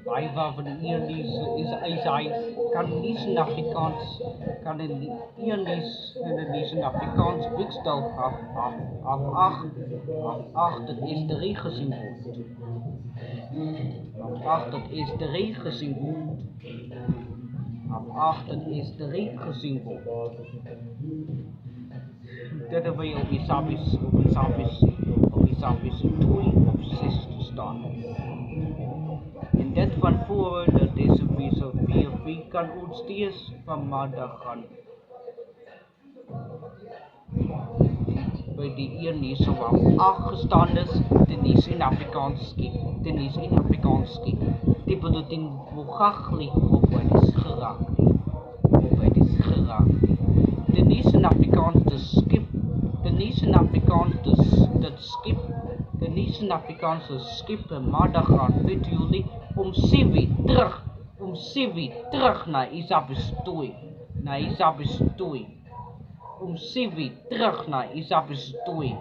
Hij was van de hij kan niet in Afrikaans, kan in de Ierlies in Afrikaans Wikstel af acht, dat is de regenzin wordt. Af acht, dat is de regenzin wordt. Af acht, dat is de regenzin wordt. Dat hebben we op Isabis 2 op 6 te staan. En dit van voren, dat is een wie kan ons steeds van maandag gaan. Bij die hier niet zo wel afgestaan is, dan is in Afrikaans die bedoelt in Bogagli op het is geraakt. Dan is in Afrikaans de skip, dan is in Afrikaans dat skip, dan is in Afrikaans de skip en maandag gaan, weet jullie, om Sivi terug naar Isabis Toei. Om Sivi terug naar Isabis Toei.